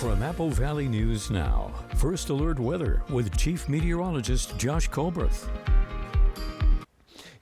From Apple Valley News Now, First Alert Weather with Chief Meteorologist Josh Colberth.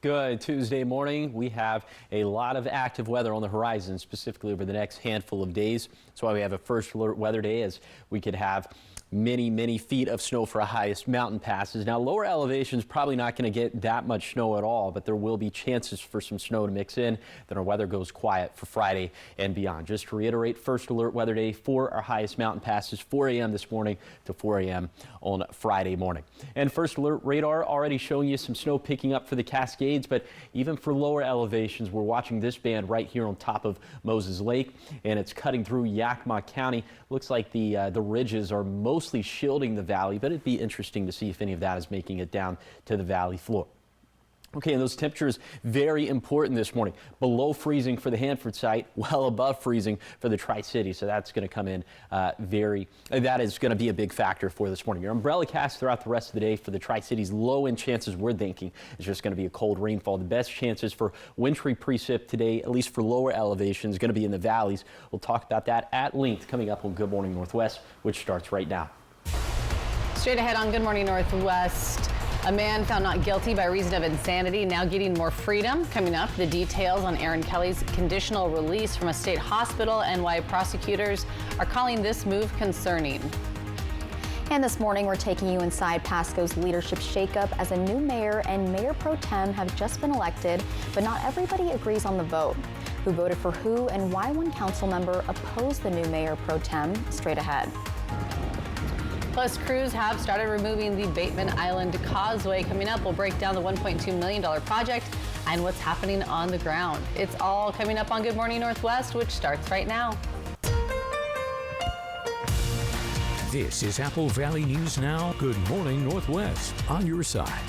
Good Tuesday morning. We have a lot of active weather on the horizon, specifically over the next handful of days. That's why we have a First Alert Weather Day, as we could have many feet of snow for our highest mountain passes. Now, lower elevations probably not going to get that much snow at all, but there will be chances for some snow to mix in. Then our weather goes quiet for Friday and beyond. Just to reiterate, First Alert Weather Day for our highest mountain passes, 4 a.m. this morning to 4 a.m. on Friday morning. And First Alert radar already showing you some snow picking up for the Cascades, but even for lower elevations, we're watching this band right here on top of Moses Lake, and it's cutting through Yakima County. Looks like the ridges are mostly shielding the valley, but it'd be interesting to see if any of that is making it down to the valley floor. Okay, and those temperatures very important this morning. Below freezing for the Hanford site, well above freezing for the Tri-City. So that's going to come in that is going to be a big factor for this morning. Your umbrella cast throughout the rest of the day for the Tri-Cities. Low end chances we're thinking is just going to be a cold rainfall. The best chances for wintry precip today, at least for lower elevations, going to be in the valleys. We'll talk about that at length coming up on Good Morning Northwest, which starts right now. Straight ahead on Good Morning Northwest. A man found not guilty by reason of insanity, now getting more freedom. Coming up, the details on Aaron Kelly's conditional release from a state hospital and why prosecutors are calling this move concerning. And this morning, we're taking you inside Pasco's leadership shakeup as a new mayor and mayor pro tem have just been elected, but not everybody agrees on the vote. Who voted for who and why one council member opposed the new mayor pro tem? Straight ahead. Plus, crews have started removing the Bateman Island Causeway. Coming up, we'll break down the $1.2 million project and what's happening on the ground. It's all coming up on Good Morning Northwest, which starts right now. This is Apple Valley News Now. Good Morning Northwest on your side.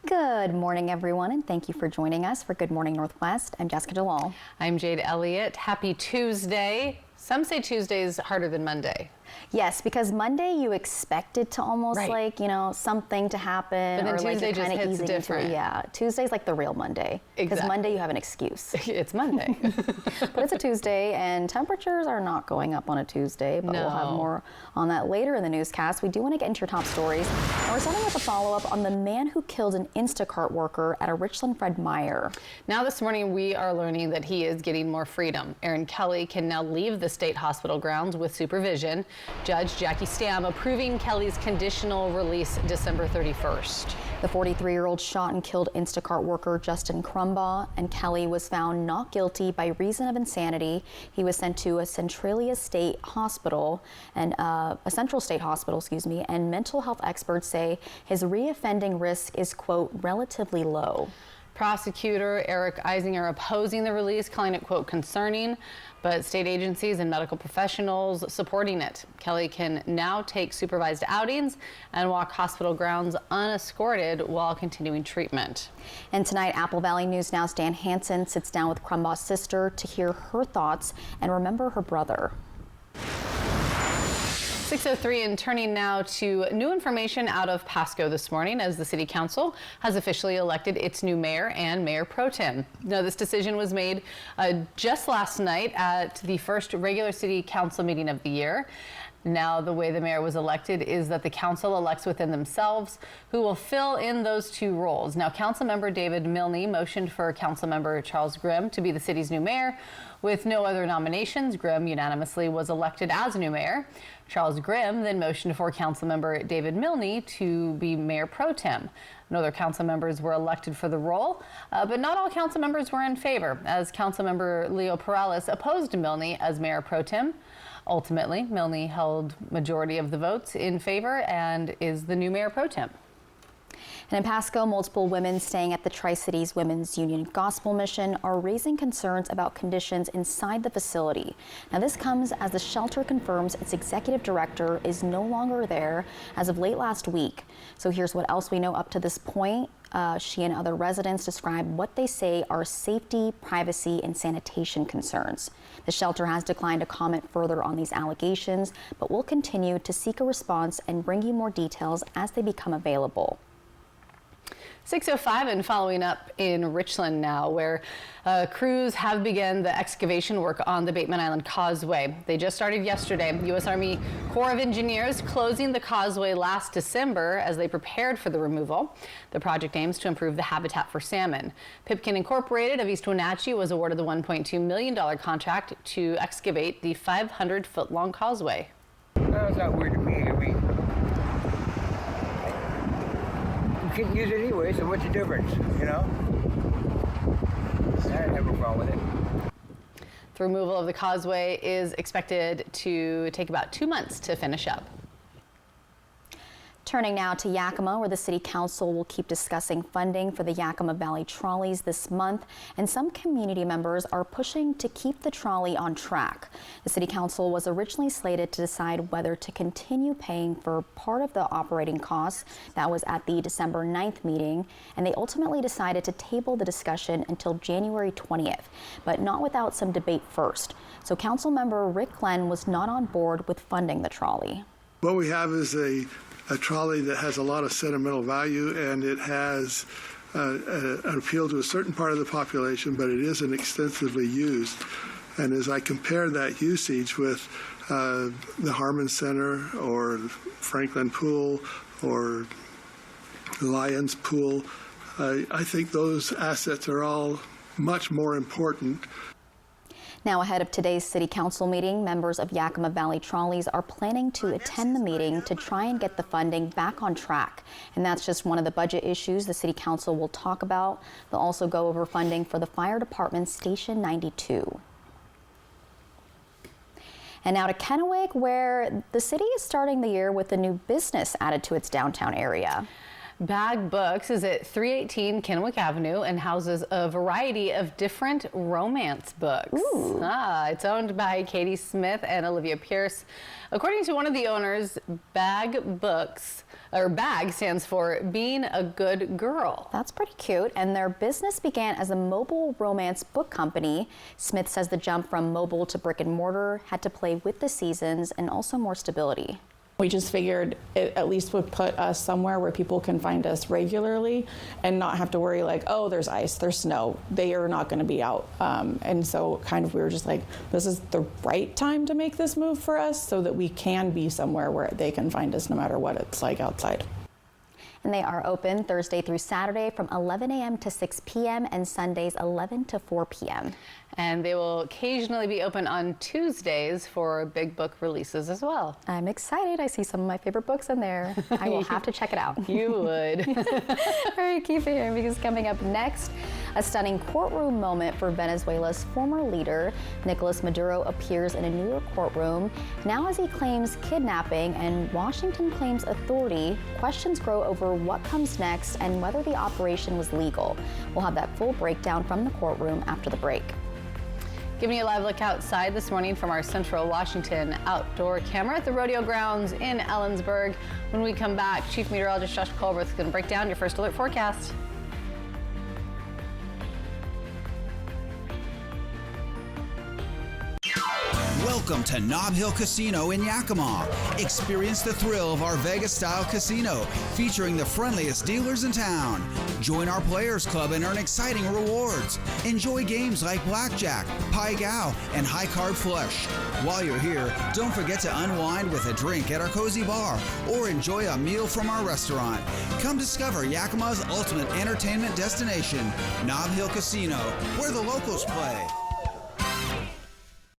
Good morning, everyone, and thank you for joining us for Good Morning Northwest. I'm Jessica Jalal. I'm Jade Elliott. Happy Tuesday. Some say Tuesday is harder than Monday. Yes, because Monday you expect it to almost like, something to happen. But then or Tuesday like just hits different. Yeah, Tuesday's like the real Monday. Because Monday you have an excuse. It's Monday. But it's a Tuesday, and temperatures are not going up on a Tuesday, but we'll have more on that later in the newscast. We do want to get into your top stories. And we're starting with a follow-up on the man who killed an Instacart worker at a Richland Fred Meyer. Now this morning we are learning that he is getting more freedom. Aaron Kelly can now leave the state hospital grounds with supervision. Judge Jackie Stam approving Kelly's conditional release December 31st. The 43-year-old shot and killed Instacart worker Justin Crumbaugh, and Kelly was found not guilty by reason of insanity. He was sent to a Centralia State Hospital and and mental health experts say his reoffending risk is, quote, relatively low. Prosecutor Eric Eisinger opposing the release, calling it, quote, concerning, but state agencies and medical professionals supporting it. Kelly can now take supervised outings and walk hospital grounds unescorted while continuing treatment. And tonight, Apple Valley News Now's Dan Hansen sits down with Crumbaugh's sister to hear her thoughts and remember her brother. 6:03 and turning now to new information out of Pasco this morning as the City Council has officially elected its new mayor and mayor pro tem. Now, this decision was made just last night at the first regular City Council meeting of the year. Now, the way the mayor was elected is that the council elects within themselves who will fill in those two roles. Now, Councilmember David Milne motioned for Councilmember Charles Grimm to be the city's new mayor. With no other nominations, Grimm unanimously was elected as new mayor. Charles Grimm then motioned for Councilmember David Milne to be mayor pro tem. No other council members were elected for the role, but not all council members were in favor, as Councilmember Leo Perales opposed Milne as mayor pro tem. Ultimately, Milne held majority of the votes in favor and is the new mayor pro tem. And in Pasco, multiple women staying at the Tri-Cities Women's Union Gospel Mission are raising concerns about conditions inside the facility. Now, this comes as the shelter confirms its executive director is no longer there as of late last week. So here's what else we know up to this point. She and other residents describe what they say are safety, privacy, and sanitation concerns. The shelter has declined to comment further on these allegations, but will continue to seek a response and bring you more details as they become available. 6:05 and following up in Richland now, where crews have begun the excavation work on the Bateman Island Causeway. They just started yesterday. U.S. Army Corps of Engineers closing the causeway last December as they prepared for the removal. The project aims to improve the habitat for salmon. Pipkin Incorporated of East Wenatchee was awarded the $1.2 million contract to excavate the 500-foot-long causeway. It's not weird to me. I mean, you can't use it anyway, so what's the difference, you know? I don't have a problem with it. The removal of the causeway is expected to take about 2 months to finish up. Turning now to Yakima, where the City Council will keep discussing funding for the Yakima Valley trolleys this month, and some community members are pushing to keep the trolley on track. The City Council was originally slated to decide whether to continue paying for part of the operating costs. That was at the December 9th meeting, and they ultimately decided to table the discussion until January 20th, but not without some debate first. So Council member Rick Glenn was not on board with funding the trolley. What we have is a trolley that has a lot of sentimental value, and it has an appeal to a certain part of the population, but it isn't extensively used. And as I compare that usage with the Harmon Center or Franklin Pool or Lions Pool, I think those assets are all much more important. Now, ahead of today's City Council meeting, members of Yakima Valley Trolleys are planning to attend the meeting to try and get the funding back on track. And that's just one of the budget issues the City Council will talk about. They'll also go over funding for the Fire Department Station 92. And now to Kennewick, where the city is starting the year with a new business added to its downtown area. Bag Books is at 318 Kennewick Avenue and houses a variety of different romance books. It's owned by Katie Smith and Olivia Pierce. According to one of the owners, Bag Books, or BAG stands for Being a Good Girl. That's pretty cute. And their business began as a mobile romance book company. Smith says the jump from mobile to brick and mortar had to play with the seasons and also more stability. We just figured it at least would put us somewhere where people can find us regularly and not have to worry like, oh, there's ice, there's snow. They are not going to be out. And so kind of we were just like, this is the right time to make this move for us so that we can be somewhere where they can find us no matter what it's like outside. And they are open Thursday through Saturday from 11 a.m. to 6 p.m. and Sundays 11 to 4 p.m. And they will occasionally be open on Tuesdays for big book releases as well. I'm excited. I see some of my favorite books in there. I will have to check it out. You would. All right, keep it here because coming up next, a stunning courtroom moment for Venezuela's former leader. Nicolas Maduro appears in a New York courtroom. Now as he claims kidnapping and Washington claims authority, questions grow over what comes next and whether the operation was legal. We'll have that full breakdown from the courtroom after the break. Giving you a live look outside this morning from our Central Washington outdoor camera at the rodeo grounds in Ellensburg. When we come back, Chief Meteorologist Josh Colbert is going to break down your first alert forecast. Welcome to Nob Hill Casino in Yakima. Experience the thrill of our Vegas-style casino, featuring the friendliest dealers in town. Join our Players Club and earn exciting rewards. Enjoy games like Blackjack, Pai Gow, and High Card Flush. While you're here, don't forget to unwind with a drink at our cozy bar or enjoy a meal from our restaurant. Come discover Yakima's ultimate entertainment destination, Nob Hill Casino, where the locals play.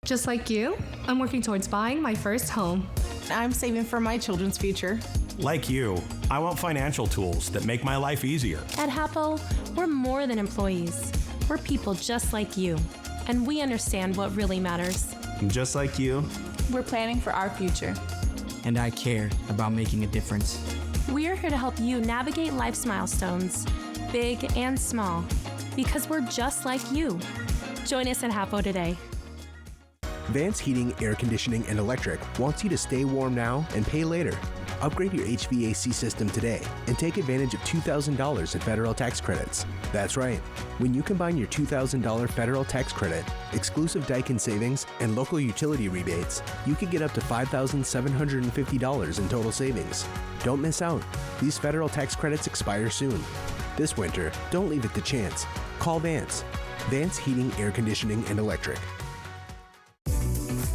Just like you, I'm working towards buying my first home. I'm saving for my children's future. Like you, I want financial tools that make my life easier. At Hapo, we're more than employees. We're people just like you, and we understand what really matters. Just like you, we're planning for our future. And I care about making a difference. We're here to help you navigate life's milestones, big and small, because we're just like you. Join us at Hapo today. Vance Heating, Air Conditioning, and Electric wants you to stay warm now and pay later. Upgrade your HVAC system today and take advantage of $2,000 in federal tax credits. That's right. When you combine your $2,000 federal tax credit, exclusive Daikin savings, and local utility rebates, you could get up to $5,750 in total savings. Don't miss out. These federal tax credits expire soon. This winter, don't leave it to chance. Call Vance. Vance Heating, Air Conditioning, and Electric.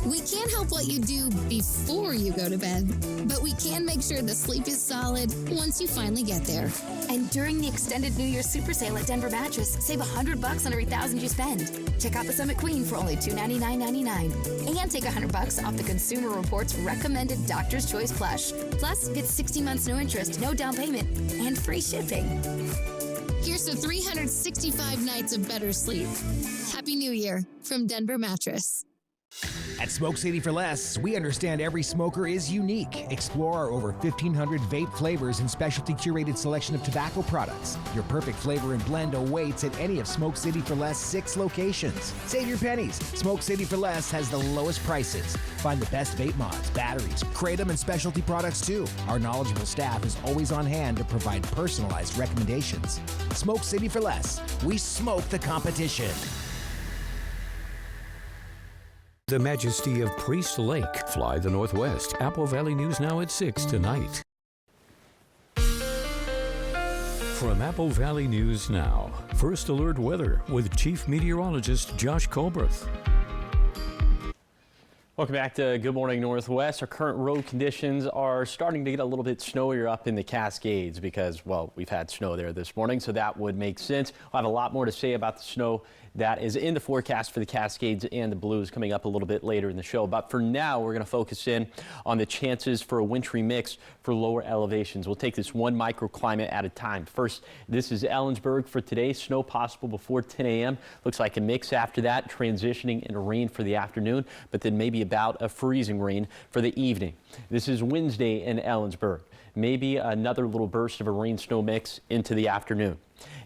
We can't help what you do before you go to bed, but we can make sure the sleep is solid once you finally get there. And during the extended New Year's super sale at Denver Mattress, save $100 on every $1,000 you spend. Check out the Summit Queen for only $299.99. And take $100 off the Consumer Reports recommended Doctor's Choice Plush. Plus, get 60 months no interest, no down payment, and free shipping. Here's to 365 nights of better sleep. Happy New Year from Denver Mattress. At Smoke City for Less, we understand every smoker is unique. Explore our over 1,500 vape flavors and specialty curated selection of tobacco products. Your perfect flavor and blend awaits at any of Smoke City for Less 6 locations. Save your pennies. Smoke City for Less has the lowest prices. Find the best vape mods, batteries, kratom, and specialty products too. Our knowledgeable staff is always on hand to provide personalized recommendations. Smoke City for Less. We smoke the competition. The majesty of Priest Lake. Fly the Northwest. Apple Valley News Now at 6 tonight. From Apple Valley News Now, First Alert Weather with Chief Meteorologist Josh Colberth. Welcome back to Good Morning Northwest. Our current road conditions are starting to get a little bit snowier up in the Cascades because, well, we've had snow there this morning, so that would make sense. We'll have a lot more to say about the snow that is in the forecast for the Cascades and the Blues coming up a little bit later in the show. But for now, we're going to focus in on the chances for a wintry mix for lower elevations. We'll take this one microclimate at a time. First, this is Ellensburg for today. Snow possible before 10 a.m. Looks like a mix after that, transitioning into rain for the afternoon, but then maybe about a freezing rain for the evening. This is Wednesday in Ellensburg. Maybe another little burst of a rain-snow mix into the afternoon.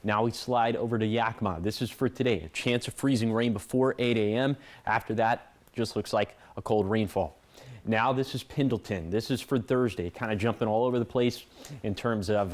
Now we slide over to Yakima. This is for today. A chance of freezing rain before 8 a.m. After that, just looks like a cold rainfall. Now this is Pendleton. This is for Thursday, kind of jumping all over the place in terms of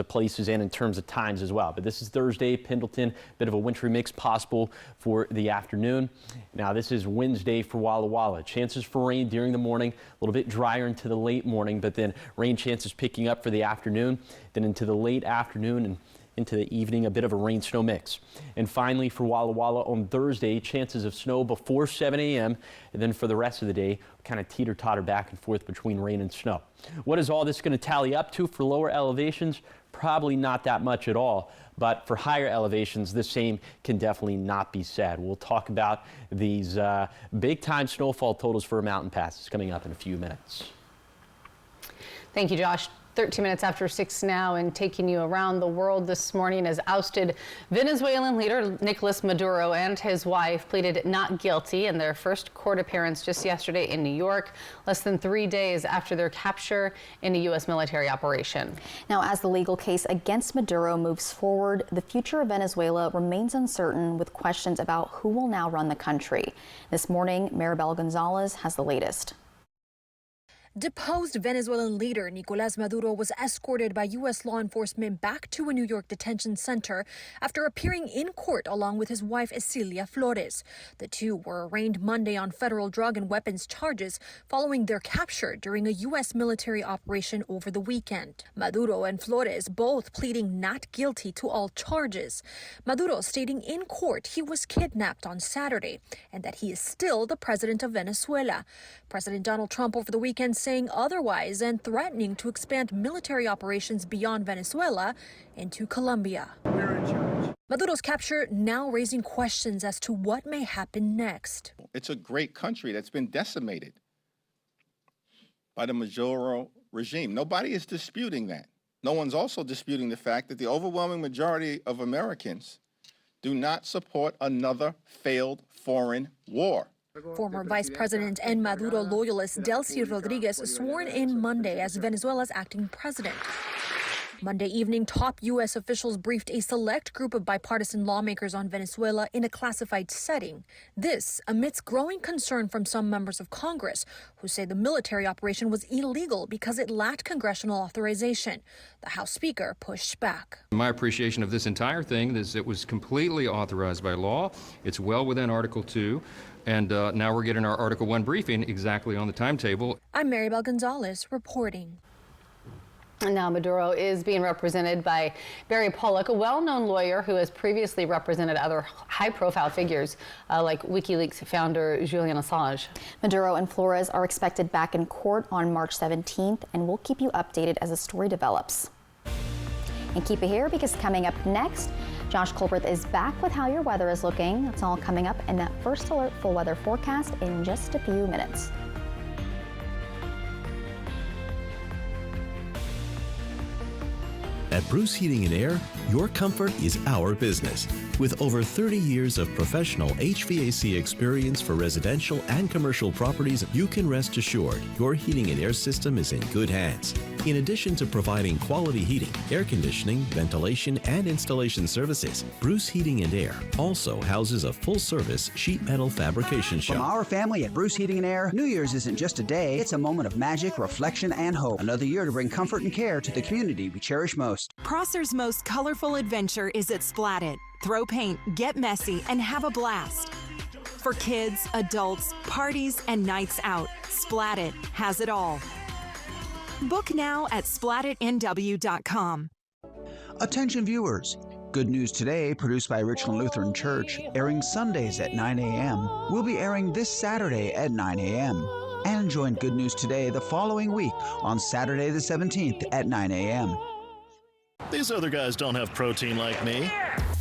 places and in terms of times as well. But this is Thursday, Pendleton, bit of a wintry mix possible for the afternoon. Now this is Wednesday for Walla Walla. Chances for rain during the morning, a little bit drier into the late morning, but then rain chances picking up for the afternoon, then into the late afternoon and into the evening, a bit of a rain-snow mix. And finally, for Walla Walla on Thursday, chances of snow before 7 a.m. And then for the rest of the day, kind of teeter-totter back and forth between rain and snow. What is all this going to tally up to for lower elevations? Probably not that much at all. But for higher elevations, the same can definitely not be said. We'll talk about these big-time snowfall totals for mountain passes coming up in a few minutes. Thank you, Josh. 13 minutes after 6 now, and taking you around the world this morning as ousted Venezuelan leader Nicolas Maduro and his wife pleaded not guilty in their first court appearance just yesterday in New York, less than 3 days after their capture in a U.S. military operation. Now, as the legal case against Maduro moves forward, the future of Venezuela remains uncertain, with questions about who will now run the country. This morning, Maribel Gonzalez has the latest. Deposed Venezuelan leader Nicolás Maduro was escorted by U.S. law enforcement back to a New York detention center after appearing in court along with his wife, Esilia Flores. The two were arraigned Monday on federal drug and weapons charges following their capture during a U.S. military operation over the weekend. Maduro and Flores both pleading not guilty to all charges. Maduro stating in court he was kidnapped on Saturday and that he is still the president of Venezuela. President Donald Trump over the weekend saying otherwise and threatening to expand military operations beyond Venezuela into Colombia. We're in charge. Maduro's capture now raising questions as to what may happen next. It's a great country that's been decimated by the Maduro regime. Nobody is disputing that. No one's also disputing the fact that the overwhelming majority of Americans do not support another failed foreign war. Former Vice President and Maduro loyalist Delcy Rodriguez sworn in Monday as Venezuela's acting president. Monday evening, top U.S. officials briefed a select group of bipartisan lawmakers on Venezuela in a classified setting. This amidst growing concern from some members of Congress who say the military operation was illegal because it lacked congressional authorization. The House Speaker pushed back. My appreciation of this entire thing is it was completely authorized by law. It's well within Article 2. And now we're getting our Article 1 briefing exactly on the timetable. I'm Maribel Gonzalez reporting. And now Maduro is being represented by Barry Pollock, a well-known lawyer who has previously represented other high-profile figures like WikiLeaks founder Julian Assange. Maduro and Flores are expected back in court on March 17th, and we'll keep you updated as the story develops. And keep it here, because coming up next, Josh Colbert is back with how your weather is looking. That's all coming up in that First Alert full weather forecast in just a few minutes. At Bruce Heating and Air, your comfort is our business. With over 30 years of professional HVAC experience for residential and commercial properties, you can rest assured your heating and air system is in good hands. In addition to providing quality heating, air conditioning, ventilation, and installation services, Bruce Heating and Air also houses a full-service sheet metal fabrication shop. From our family at Bruce Heating and Air, New Year's isn't just a day, it's a moment of magic, reflection, and hope. Another year to bring comfort and care to the community we cherish most. Prosser's most colorful adventure is at Splat-It. Throw paint, get messy, and have a blast. For kids, adults, parties, and nights out, Splat-It has it all. Book now at splatitnw.com. Attention viewers. Good News Today, produced by Richland Lutheran Church, airing Sundays at 9 a.m., will be airing this Saturday at 9 a.m. And join Good News Today the following week on Saturday the 17th at 9 a.m. These other guys don't have protein like me.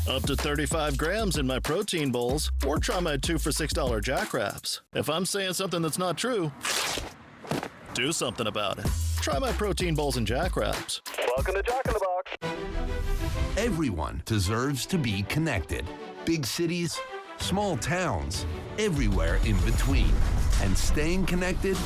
Up to 35 grams in my protein bowls, or try my 2 for $6 Jack Wraps. If I'm saying something that's not true, do something about it. Try my protein bowls and Jack Wraps. Welcome to Jack in the Box. Everyone deserves to be connected. Big cities, small towns, everywhere in between. And staying connected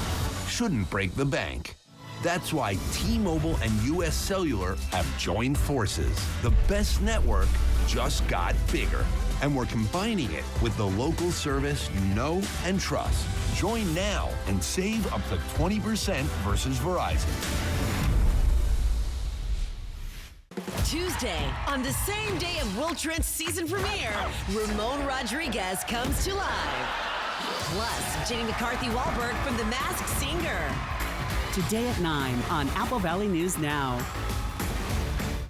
shouldn't break the bank. That's why T-Mobile and US Cellular have joined forces. The best network just got bigger. And we're combining it with the local service you know and trust. Join now and save up to 20% versus Verizon. Tuesday, on the same day of Will Trent's season premiere, Ramon Rodriguez comes to life. Plus, Jenny McCarthy-Wahlberg from The Masked Singer. Today at 9 on Apple Valley News Now.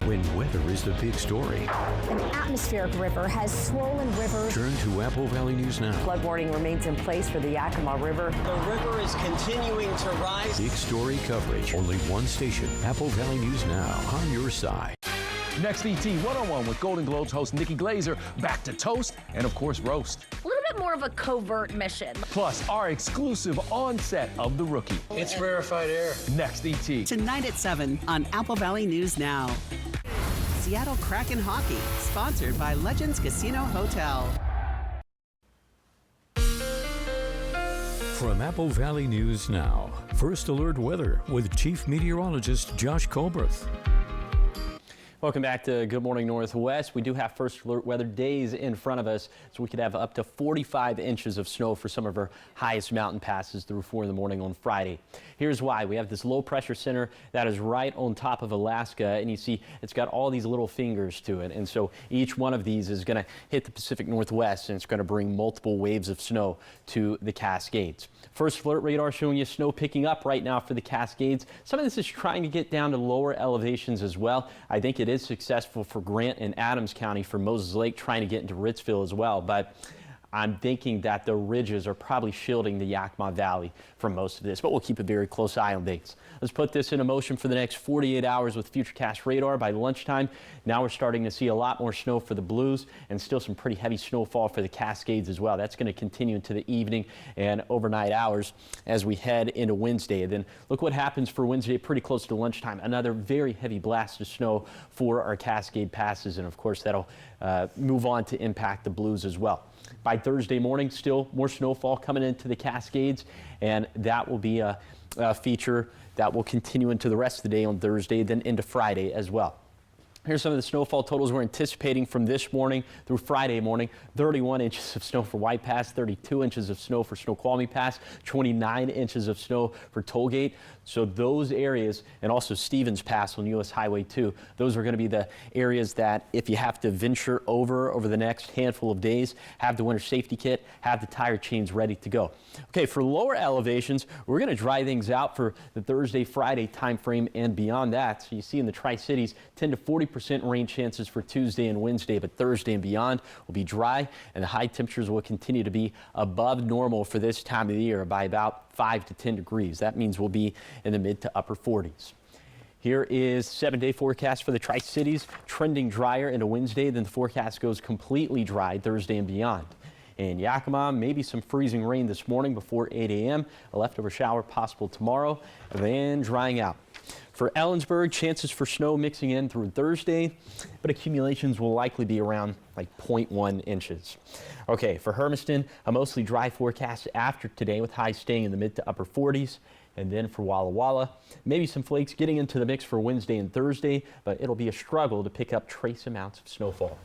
When weather is the big story. An atmospheric river has swollen rivers. Turn to Apple Valley News Now. Flood warning remains in place for the Yakima River. The river is continuing to rise. Big story coverage. Only one station. Apple Valley News Now. On your side. Next ET One-on-One with Golden Globes host Nikki Glazer, back to toast and, of course, roast. A little bit more of a covert mission. Plus, our exclusive onset of The Rookie. It's rarefied air. Next ET. Tonight at 7 on Apple Valley News Now. Seattle Kraken Hockey, sponsored by Legends Casino Hotel. From Apple Valley News Now, First Alert Weather with Chief Meteorologist Josh Colbert. Welcome back to Good Morning Northwest. We do have First Alert weather days in front of us, so we could have up to 45 inches of snow for some of our highest mountain passes through 4 in the morning on Friday. Here's why. We have this low pressure center that is right on top of Alaska, and you see it's got all these little fingers to it, and so each one of these is going to hit the Pacific Northwest, and it's going to bring multiple waves of snow to the Cascades. First Alert radar showing you snow picking up right now for the Cascades. Some of this is trying to get down to lower elevations as well. I think it is successful for Grant and Adams County, for Moses Lake trying to get into Ritzville as well, but I'm thinking that the ridges are probably shielding the Yakima Valley from most of this, but we'll keep a very close eye on things. Let's put this into motion for the next 48 hours with Futurecast radar. By lunchtime, now we're starting to see a lot more snow for the Blues and still some pretty heavy snowfall for the Cascades as well. That's going to continue into the evening and overnight hours as we head into Wednesday. And then look what happens for Wednesday, pretty close to lunchtime. Another very heavy blast of snow for our Cascade passes, and of course that'll move on to impact the Blues as well. By Thursday morning, still more snowfall coming into the Cascades, and that will be a feature that will continue into the rest of the day on Thursday, then into Friday as well. Here's some of the snowfall totals we're anticipating from this morning through Friday morning. 31 inches of snow for White Pass, 32 inches of snow for Snoqualmie Pass, 29 inches of snow for Tollgate. So those areas, and also Stevens Pass on US Highway 2, those are going to be the areas that if you have to venture over the next handful of days, have the winter safety kit, have the tire chains ready to go. Okay, for lower elevations, we're going to dry things out for the Thursday, Friday time frame and beyond that. So you see in the Tri-Cities, 10 to 40% rain chances for Tuesday and Wednesday, but Thursday and beyond will be dry, and the high temperatures will continue to be above normal for this time of the year by about 5 to 10 degrees. That means we'll be in the mid to upper 40s. Here is 7-day forecast for the Tri-Cities, trending drier into Wednesday. Then the forecast goes completely dry Thursday and beyond. In Yakima, maybe some freezing rain this morning before 8 a.m. A leftover shower possible tomorrow, then drying out. For Ellensburg, chances for snow mixing in through Thursday, but accumulations will likely be around like 0.1 inches. Okay, for Hermiston, a mostly dry forecast after today with highs staying in the mid to upper 40s. And then for Walla Walla, maybe some flakes getting into the mix for Wednesday and Thursday, but it'll be a struggle to pick up trace amounts of snowfall.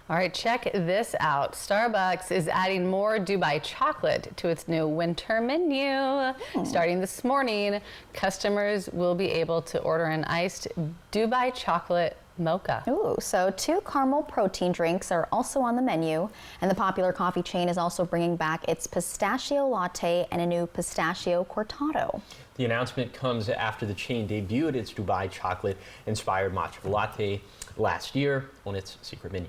All right, check this out. Starbucks is adding more Dubai chocolate to its new winter menu. Starting this morning, customers will be able to order an iced Dubai chocolate mocha. Ooh, so 2 caramel protein drinks are also on the menu, and the popular coffee chain is also bringing back its pistachio latte and a new pistachio cortado. The announcement comes after the chain debuted its Dubai chocolate-inspired matcha latte last year on its secret menu.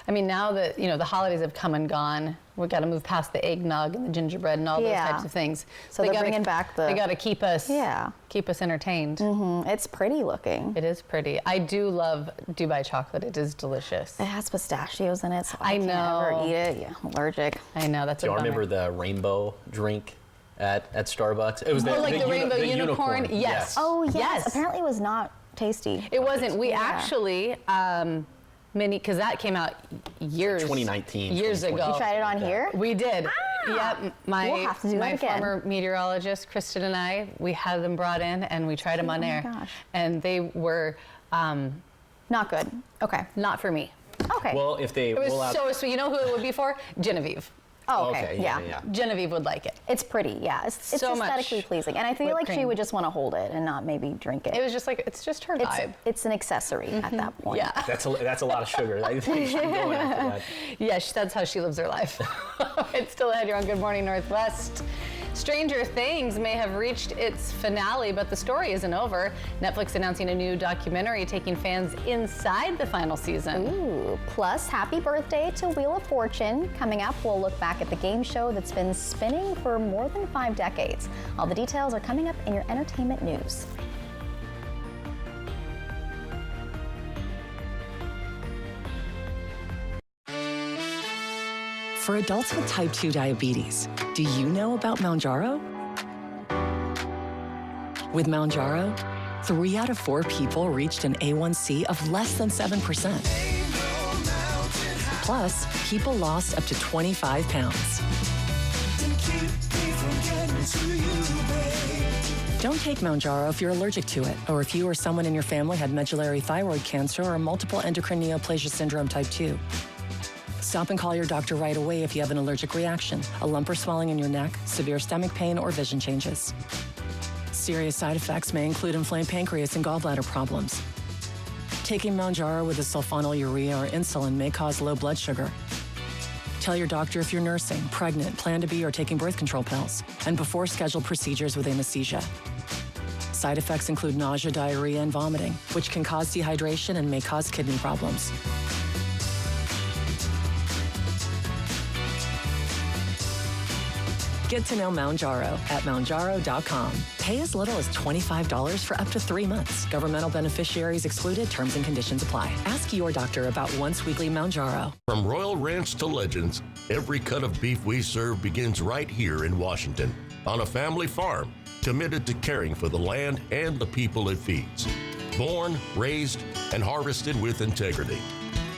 I mean, now that, you know, the holidays have come and gone, we've got to move past the eggnog and the gingerbread and all those types of things. So they're bringing back the... They got to keep us entertained. It's pretty looking. It is pretty. I do love Dubai chocolate. It is delicious. It has pistachios in it, so I know. can't ever eat it. Yeah, I'm allergic. I know, that's Do you remember the rainbow drink at Starbucks? It was the rainbow unicorn? Yes. Oh, yes. Apparently it was not tasty. It wasn't. We actually... because that came out years 2019 years ago. You tried it on here? We did. Yep. We'll My have to do that again. former meteorologist Kristen and I, we had them brought in and we tried them on air. Gosh. And they were not good. Okay. Not for me. Okay. Well, if they it was so sweet. You know who it would be for? Genevieve. Oh, okay. Yeah. Genevieve would like it. It's pretty, yeah. It's so aesthetically pleasing. And I feel like she would just want to hold it and not maybe drink it. It was just like, it's just her vibe. It's an accessory at that point. Yeah. That's a lot of sugar. I think she's going after that. Yeah, that's how she lives her life. It's still ahead here on Good Morning Northwest. Stranger Things may have reached its finale, but the story isn't over. Netflix announcing a new documentary taking fans inside the final season. Ooh, plus happy birthday to Wheel of Fortune. Coming up, we'll look back at the game show that's been spinning for more than 5 decades. All the details are coming up in your entertainment news. For adults with type 2 diabetes, do you know about Mounjaro? With Mounjaro, 3 out of 4 people reached an A1C of less than 7%. Plus, people lost up to 25 pounds. Don't take Mounjaro if you're allergic to it, or if you or someone in your family had medullary thyroid cancer or multiple endocrine neoplasia syndrome type 2. Stop and call your doctor right away if you have an allergic reaction, a lump or swelling in your neck, severe stomach pain, or vision changes. Serious side effects may include inflamed pancreas and gallbladder problems. Taking Mounjaro with a sulfonylurea or insulin may cause low blood sugar. Tell your doctor if you're nursing, pregnant, plan to be, or taking birth control pills, and before scheduled procedures with anesthesia. Side effects include nausea, diarrhea, and vomiting, which can cause dehydration and may cause kidney problems. Get to know Mounjaro at Mounjaro.com. Pay as little as $25 for up to 3 months. Governmental beneficiaries excluded. Terms and conditions apply. Ask your doctor about once-weekly Mounjaro. From Royal Ranch to Legends, every cut of beef we serve begins right here in Washington, on a family farm, committed to caring for the land and the people it feeds. Born, raised, and harvested with integrity.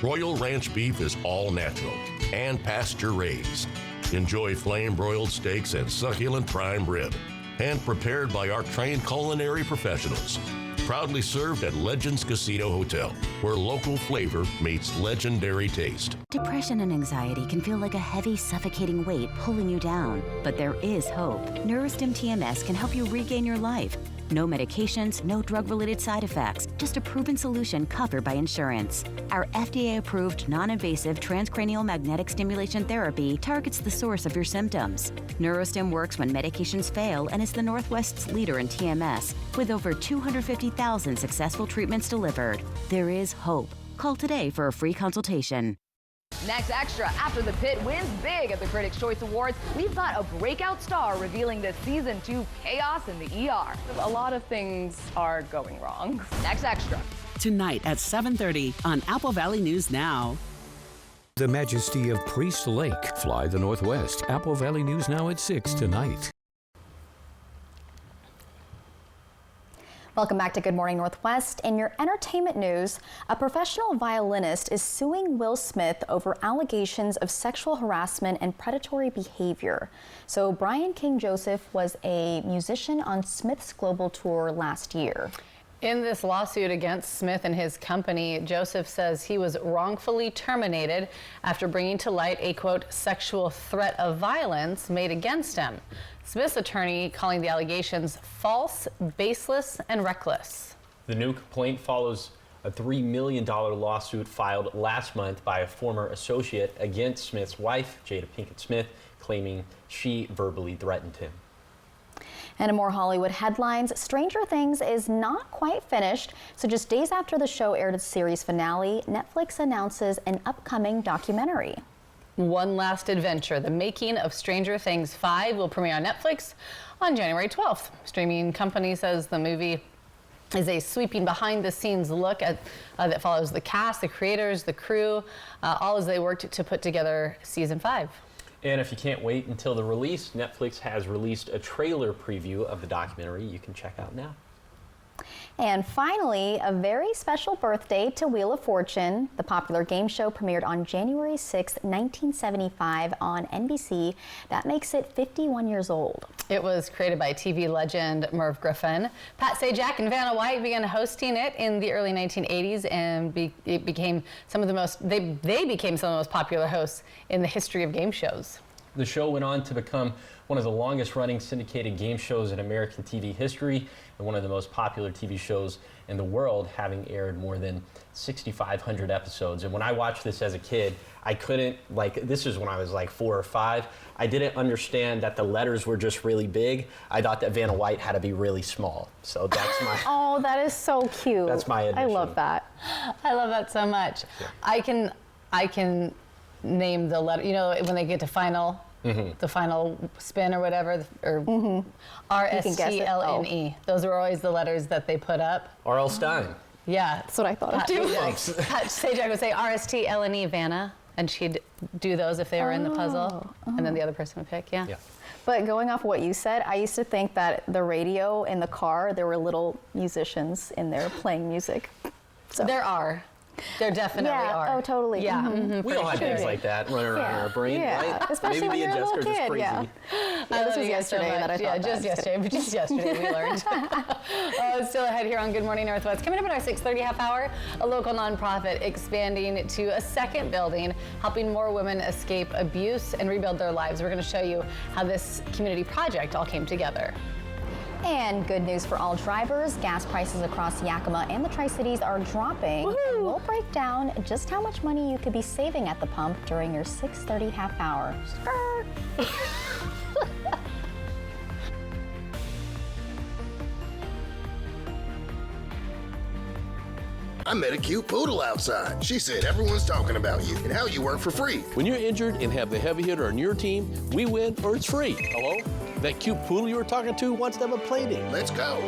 Royal Ranch beef is all natural and pasture-raised. Enjoy flame-broiled steaks and succulent prime rib, hand prepared by our trained culinary professionals. Proudly served at Legends Casino Hotel, where local flavor meets legendary taste. Depression and anxiety can feel like a heavy, suffocating weight pulling you down. But there is hope. Neurostim TMS can help you regain your life. No medications, no drug-related side effects, just a proven solution covered by insurance. Our FDA-approved, non-invasive transcranial magnetic stimulation therapy targets the source of your symptoms. Neurostim works when medications fail and is the Northwest's leader in TMS, with over 250,000 successful treatments delivered. There is hope. Call today for a free consultation. Next Extra, after the Pit wins big at the Critics' Choice Awards, we've got a breakout star revealing the Season 2 chaos in the ER. A lot of things are going wrong. Next Extra. Tonight at 7:30 on Apple Valley News Now. The majesty of Priest Lake. Fly the Northwest. Apple Valley News Now at 6 tonight. Welcome back to Good Morning Northwest. In your entertainment news, a professional violinist is suing Will Smith over allegations of sexual harassment and predatory behavior. So Brian King Joseph was a musician on Smith's global tour last year. In this lawsuit against Smith and his company, Joseph says he was wrongfully terminated after bringing to light a, quote, sexual threat of violence made against him. Smith's attorney calling the allegations false, baseless, and reckless. The new complaint follows a $3 million lawsuit filed last month by a former associate against Smith's wife, Jada Pinkett Smith, claiming she verbally threatened him. And in more Hollywood headlines, Stranger Things is not quite finished. So just days after the show aired its series finale, Netflix announces an upcoming documentary. One Last Adventure, the making of Stranger Things 5, will premiere on Netflix on January 12th. Streaming company says the movie is a sweeping behind-the-scenes look at that follows the cast, the creators, the crew, all as they worked to put together season 5. And if you can't wait until the release, Netflix has released a trailer preview of the documentary you can check out now. And finally, a very special birthday to Wheel of Fortune. The popular game show premiered on January 6, 1975 on NBC. That makes it 51 years old. It was created by TV legend Merv Griffin. Pat Sajak and Vanna White began hosting it in the early 1980s, and it became some of the most, they became some of the most popular hosts in the history of game shows. The show went on to become one of the longest running syndicated game shows in American TV history and one of the most popular TV shows in the world, having aired more than 6,500 episodes. And when I watched this as a kid, I couldn't, this is when I was like 4 or 5, I didn't understand that the letters were just really big. I thought that Vanna White had to be really small. So that's my... Oh, that is so cute. That's my addition. I love that. I love that so much. Yeah. I can name the letter, you know, when they get to final, the final spin or whatever, or R-S-T-L-N-E. Those are always the letters that they put up. R.L. Stein. Yeah. That's what I thought of too. Pat Sajak would say R-S-T-L-N-E, Vanna, and she'd do those if they were in the puzzle, and then the other person would pick, yeah. But going off what you said, I used to think that the radio in the car, there were little musicians in there playing music. So. There are. There definitely are. Oh, totally. Yeah. We all have things like that running around in our brain, right? Especially Maybe when the you're a little adjuster kid. crazy. Yeah. This was yesterday that I thought just yesterday we learned. It's still ahead here on Good Morning Northwest. Coming up at our 6:30 half hour, a local nonprofit expanding to a second building, helping more women escape abuse and rebuild their lives. We're going to show you how this community project all came together. And good news for all drivers, gas prices across Yakima and the Tri-Cities are dropping. And we'll break down just how much money you could be saving at the pump during your 6:30 half hour. I met a cute poodle outside. She said everyone's talking about you and how you work for free. When you're injured and have the heavy hitter on your team, we win or it's free. Hello? That cute poodle you were talking to wants to have a play date. Let's go.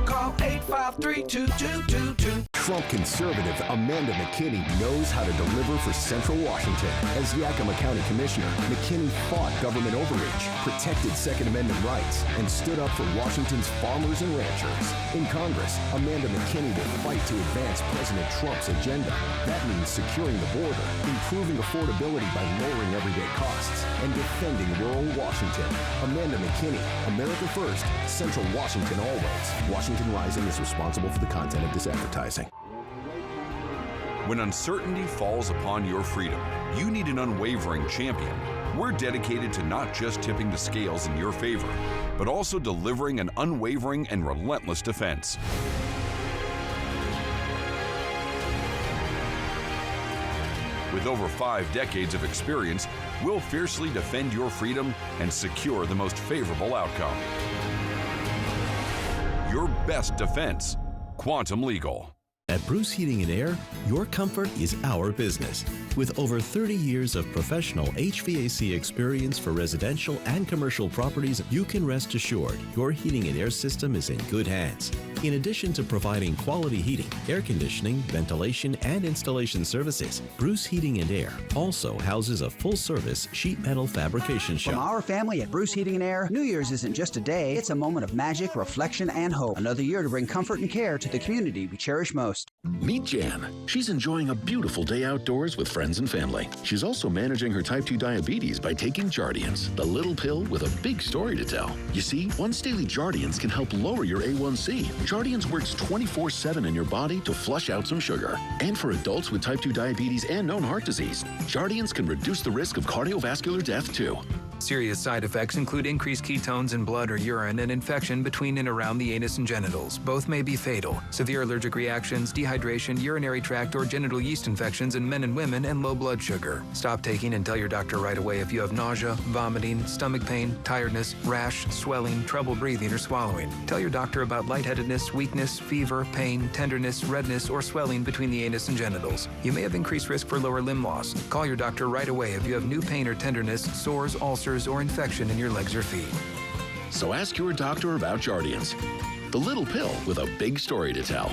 Call 853-2222. Trump conservative Amanda McKinney knows how to deliver for Central Washington. As Yakima County Commissioner, McKinney fought government overreach, protected Second Amendment rights, and stood up for Washington's farmers and ranchers. In Congress, Amanda McKinney will fight to advance President Trump's agenda. That means securing the border, improving affordability by lowering everyday costs, and defending rural Washington. Amanda McKinney, America First, Central Washington always. Washington Rising is responsible for the content of this advertising. When uncertainty falls upon your freedom, you need an unwavering champion. We're dedicated to not just tipping the scales in your favor, but also delivering an unwavering and relentless defense. With over 5 decades of experience, we'll fiercely defend your freedom and secure the most favorable outcome. Your best defense, Quantum Legal. At Bruce Heating and Air, your comfort is our business. With over 30 years of professional HVAC experience for residential and commercial properties, you can rest assured your heating and air system is in good hands. In addition to providing quality heating, air conditioning, ventilation, and installation services, Bruce Heating and Air also houses a full-service sheet metal fabrication shop. From our family at Bruce Heating and Air, New Year's isn't just a day, it's a moment of magic, reflection, and hope. Another year to bring comfort and care to the community we cherish most. Meet Jan. She's enjoying a beautiful day outdoors with friends and family. She's also managing her type 2 diabetes by taking Jardiance, the little pill with a big story to tell. You see, once daily Jardiance can help lower your A1C. Jardiance works 24/7 in your body to flush out some sugar. And for adults with type 2 diabetes and known heart disease, Jardiance can reduce the risk of cardiovascular death too. Serious side effects include increased ketones in blood or urine and infection between and around the anus and genitals. Both may be fatal. Severe allergic reactions, dehydration, urinary tract or genital yeast infections in men and women, and low blood sugar. Stop taking and tell your doctor right away if you have nausea, vomiting, stomach pain, tiredness, rash, swelling, trouble breathing or swallowing. Tell your doctor about lightheadedness, weakness, fever, pain, tenderness, redness, or swelling between the anus and genitals. You may have increased risk for lower limb loss. Call your doctor right away if you have new pain or tenderness, sores, ulcers, or infection in your legs or feet. So ask your doctor about Jardiance, the little pill with a big story to tell.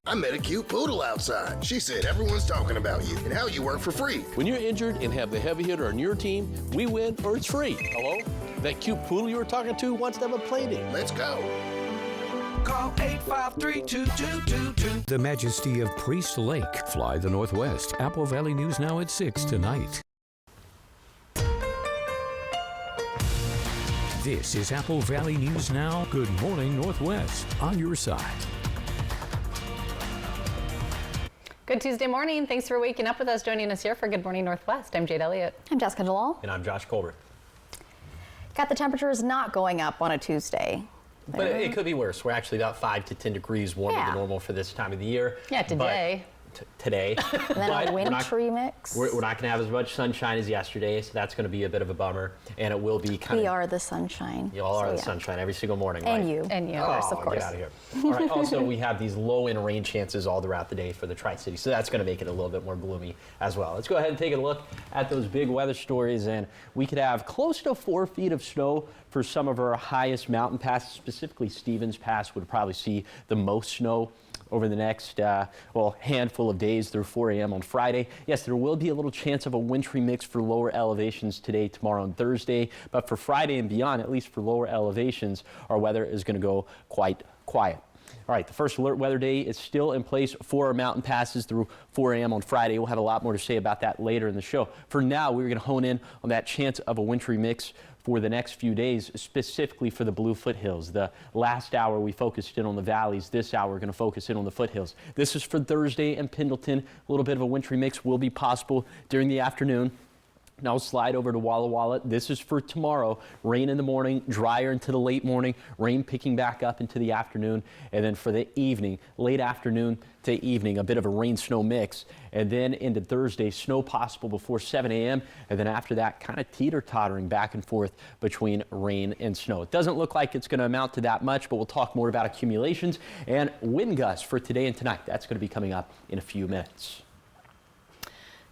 I met a cute poodle outside. She said everyone's talking about you and how you work for free. When you're injured and have the heavy hitter on your team, we win or it's free. Hello? That cute poodle you were talking to wants to have a play date. Let's go. Call 853-2222. The Majesty of Priest Lake. Fly the Northwest. Apple Valley News Now at 6 tonight. This is Apple Valley News Now. Good morning, Northwest. On your side. Good Tuesday morning. Thanks for waking up with us. Joining us here for Good Morning Northwest. I'm Jade Elliott. I'm Jessica DeLal. And I'm Josh Colbert. Got the temperatures not going up on a Tuesday. But it could be worse. We're actually about 5 to 10 degrees warmer than normal for this time of the year. Yeah, today. Today. And then a wintry mix. We're not going to have as much sunshine as yesterday, so that's going to be a bit of a bummer. And it will be kind of... We are the sunshine. You all are the sunshine every single morning, and right? You. And you, of course. Get out of here. All right, also, we have these low-end rain chances all throughout the day for the Tri-City, so that's going to make it a little bit more gloomy as well. Let's go ahead and take a look at those big weather stories, and we could have close to 4 feet of snow for some of our highest mountain passes. Specifically, Stevens Pass would probably see the most snow over the next, handful of days through 4 a.m. on Friday. Yes, there will be a little chance of a wintry mix for lower elevations today, tomorrow, and Thursday. But for Friday and beyond, at least for lower elevations, our weather is going to go quite quiet. All right, the first alert weather day is still in place for our mountain passes through 4 a.m. on Friday. We'll have a lot more to say about that later in the show. For now, we're going to hone in on that chance of a wintry mix for the next few days, specifically for the Blue Foothills. The last hour we focused in on the valleys. This hour we're going to focus in on the foothills. This is for Thursday and Pendleton. A little bit of a wintry mix will be possible during the afternoon. Now slide over to Walla Walla. This is for tomorrow. Rain in the morning, drier into the late morning, rain picking back up into the afternoon. And then for the evening, late afternoon to evening, a bit of a rain-snow mix. And then into Thursday, snow possible before 7 a.m. And then after that, kind of teeter-tottering back and forth between rain and snow. It doesn't look like it's going to amount to that much, but we'll talk more about accumulations and wind gusts for today and tonight. That's going to be coming up in a few minutes.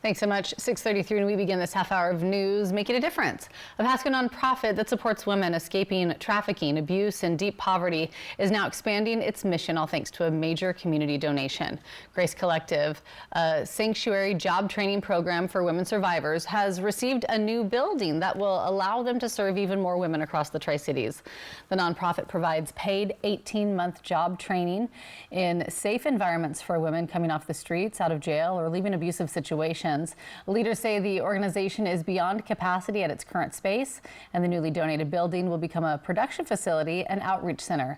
Thanks so much. 6:33, and we begin this half hour of news making a difference. A Pasco nonprofit that supports women escaping trafficking, abuse, and deep poverty is now expanding its mission, all thanks to a major community donation. Grace Collective, a sanctuary job training program for women survivors, has received a new building that will allow them to serve even more women across the Tri-Cities. The nonprofit provides paid 18-month job training in safe environments for women coming off the streets, out of jail, or leaving abusive situations. guns. Leaders say the organization is beyond capacity at its current space, and the newly donated building will become a production facility and outreach center.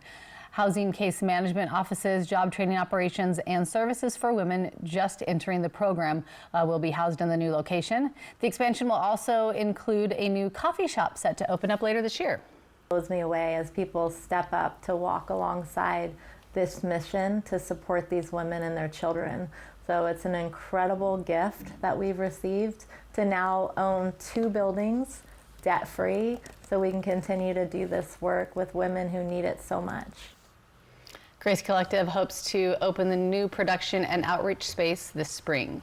Housing case management offices, job training operations, and services for women just entering the program will be housed in the new location. The expansion will also include a new coffee shop set to open up later this year. It blows me away as people step up to walk alongside this mission to support these women and their children. So it's an incredible gift that we've received to now own 2 buildings debt-free so we can continue to do this work with women who need it so much. Grace Collective hopes to open the new production and outreach space this spring.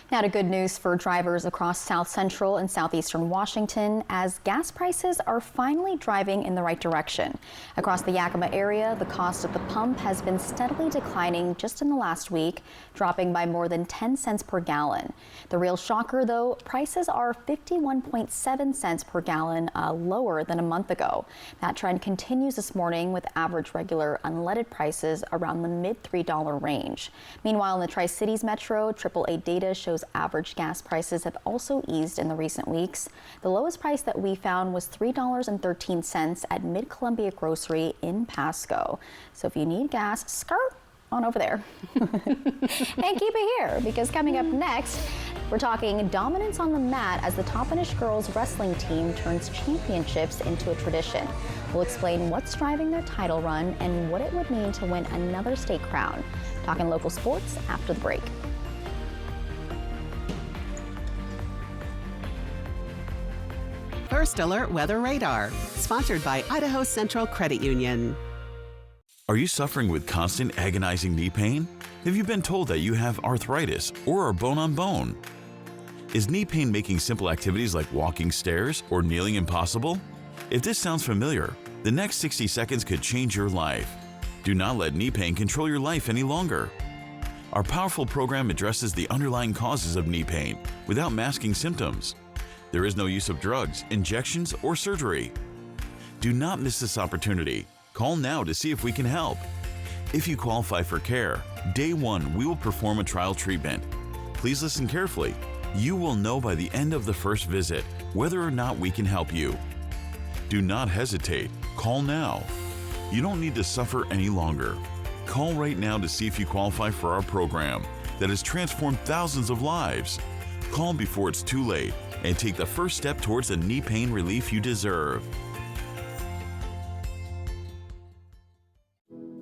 Now to good news for drivers across South Central and Southeastern Washington, as gas prices are finally driving in the right direction. Across the Yakima area, the cost at the pump has been steadily declining just in the last week, dropping by more than 10 cents per gallon. The real shocker, though, prices are 51.7 cents per gallon lower than a month ago. That trend continues this morning with average regular unleaded prices around the mid $3 range. Meanwhile, in the Tri-Cities metro, AAA data shows average gas prices have also eased in the recent weeks. The lowest price that we found was $3.13 at Mid-Columbia Grocery in Pasco. So if you need gas, skirt on over there. And keep it here, because coming up next, we're talking dominance on the mat as the Toppenish girls wrestling team turns championships into a tradition. We'll explain what's driving their title run and what it would mean to win another state crown. Talking local sports after the break. First Alert Weather Radar, sponsored by Idaho Central Credit Union. Are you suffering with constant agonizing knee pain? Have you been told that you have arthritis or are bone on bone? Is knee pain making simple activities like walking stairs or kneeling impossible? If this sounds familiar, the next 60 seconds could change your life. Do not let knee pain control your life any longer. Our powerful program addresses the underlying causes of knee pain without masking symptoms. There is no use of drugs, injections, or surgery. Do not miss this opportunity. Call now to see if we can help. If you qualify for care, day 1 we will perform a trial treatment. Please listen carefully. You will know by the end of the first visit whether or not we can help you. Do not hesitate. Call now. You don't need to suffer any longer. Call right now to see if you qualify for our program that has transformed thousands of lives. Call before it's too late and take the first step towards the knee pain relief you deserve.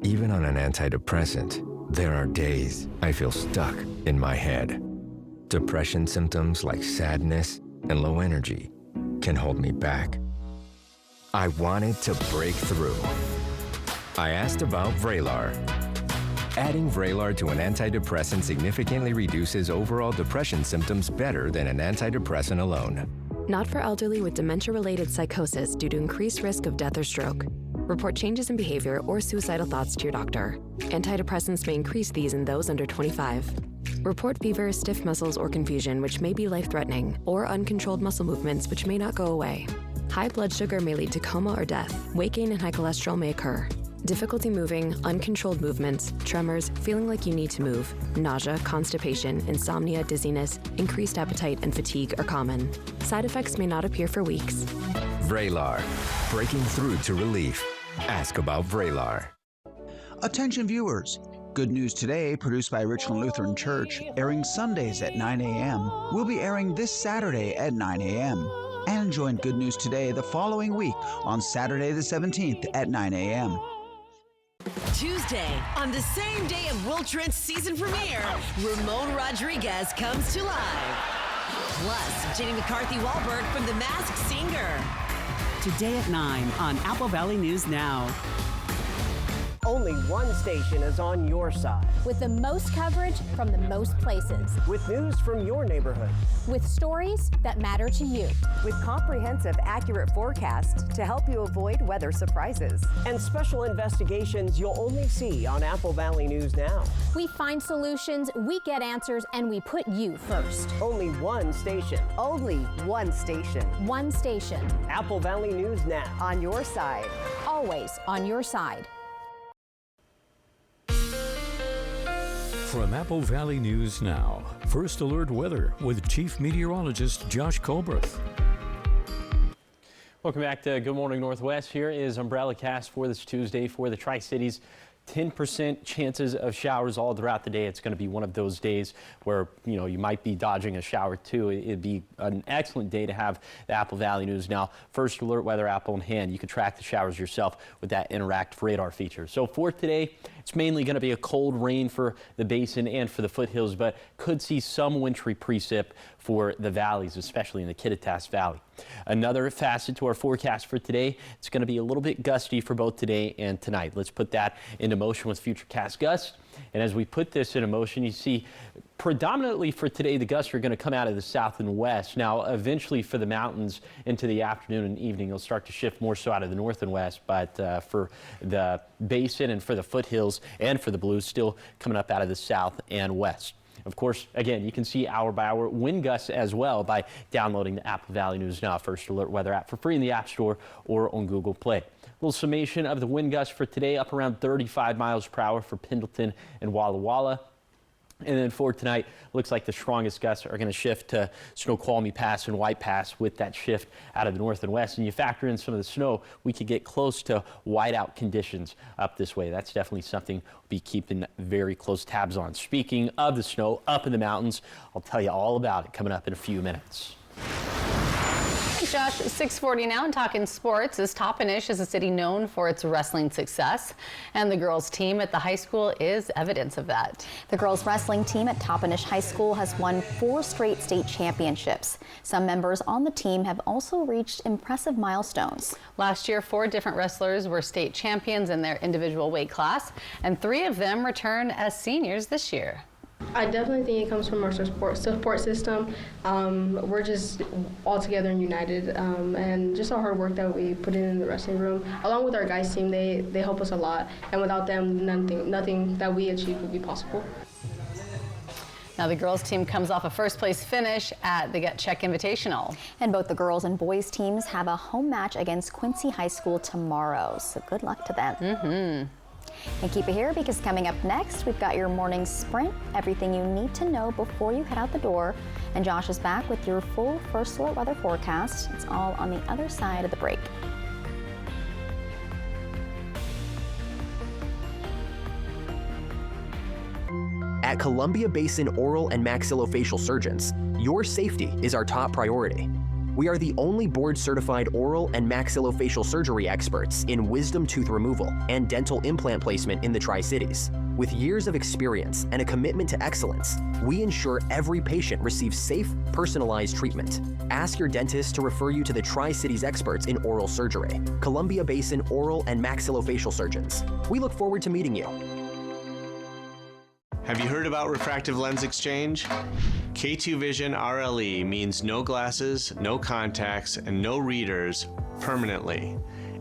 Even on an antidepressant, there are days I feel stuck in my head. Depression symptoms like sadness and low energy can hold me back. I wanted to break through. I asked about Vraylar. Adding Vraylar to an antidepressant significantly reduces overall depression symptoms better than an antidepressant alone. Not for elderly with dementia-related psychosis due to increased risk of death or stroke. Report changes in behavior or suicidal thoughts to your doctor. Antidepressants may increase these in those under 25. Report fever, stiff muscles, or confusion, which may be life-threatening, or uncontrolled muscle movements, which may not go away. High blood sugar may lead to coma or death. Weight gain and high cholesterol may occur. Difficulty moving, uncontrolled movements, tremors, feeling like you need to move, nausea, constipation, insomnia, dizziness, increased appetite, and fatigue are common. Side effects may not appear for weeks. Vraylar, breaking through to relief. Ask about Vraylar. Attention viewers. Good News Today, produced by Richland Lutheran Church, airing Sundays at 9 a.m., will be airing this Saturday at 9 a.m. And join Good News Today the following week on Saturday the 17th at 9 a.m. Tuesday, on the same day of Will Trent's season premiere, Ramon Rodriguez comes to life. Plus, Jenny McCarthy-Wahlberg from The Masked Singer. Today at 9 on Apple Valley News Now. Only one station is on your side. With the most coverage from the most places. With news from your neighborhood. With stories that matter to you. With comprehensive, accurate forecasts to help you avoid weather surprises. And special investigations you'll only see on Apple Valley News Now. We find solutions, we get answers, and we put you first. Only one station. Only one station. One station. Apple Valley News Now. On your side. Always on your side. From Apple Valley News Now, First Alert Weather with Chief Meteorologist Josh Colbreth. Welcome back to Good Morning Northwest. Here is Umbrella Cast for this Tuesday for the Tri-Cities. 10% chances of showers all throughout the day. It's going to be one of those days where, you might be dodging a shower too. It'd be an excellent day to have the Apple Valley News Now First Alert Weather app on hand. You can track the showers yourself with that interactive radar feature. So for today, it's mainly going to be a cold rain for the basin and for the foothills, but could see some wintry precip for the valleys, especially in the Kittitas Valley. Another facet to our forecast for today, it's going to be a little bit gusty for both today and tonight. Let's put that into motion with Futurecast gusts. And as we put this into motion, you see predominantly for today, the gusts are going to come out of the south and west. Now, eventually for the mountains into the afternoon and evening, it'll start to shift more so out of the north and west. But for the basin and for the foothills and for the blues, still coming up out of the south and west. Of course, again, you can see hour by hour wind gusts as well by downloading the Apple Valley News Now First Alert Weather app for free in the App Store or on Google Play. A little summation of the wind gusts for today, up around 35 miles per hour for Pendleton and Walla Walla. And then for tonight, looks like the strongest gusts are going to shift to Snoqualmie Pass and White Pass with that shift out of the north and west. And you factor in some of the snow, we could get close to whiteout conditions up this way. That's definitely something we'll be keeping very close tabs on. Speaking of the snow up in the mountains, I'll tell you all about it coming up in a few minutes. Josh, 6:40 now and talking sports. As Toppenish is a city known for its wrestling success, and the girls team at the high school is evidence of that. The girls wrestling team at Toppenish High School has won 4 straight state championships. Some members on the team have also reached impressive milestones. Last year, 4 different wrestlers were state champions in their individual weight class, and 3 of them return as seniors this year. I definitely think it comes from our support system. We're just all together and united, and just our hard work that we put in the wrestling room, along with our guys team. They help us a lot, and without them, nothing that we achieve would be possible. Now the girls team comes off a first place finish at the Get Check Invitational. And both the girls and boys teams have a home match against Quincy High School tomorrow, so good luck to them. And keep it here, because coming up next, we've got your morning sprint, everything you need to know before you head out the door. And Josh is back with your full First Alert weather forecast. It's all on the other side of the break. At Columbia Basin Oral and Maxillofacial Surgeons, your safety is our top priority. We are the only board-certified oral and maxillofacial surgery experts in wisdom tooth removal and dental implant placement in the Tri-Cities. With years of experience and a commitment to excellence, we ensure every patient receives safe, personalized treatment. Ask your dentist to refer you to the Tri-Cities experts in oral surgery, Columbia Basin Oral and Maxillofacial Surgeons. We look forward to meeting you. Have you heard about refractive lens exchange? K2 Vision RLE means no glasses, no contacts, and no readers permanently.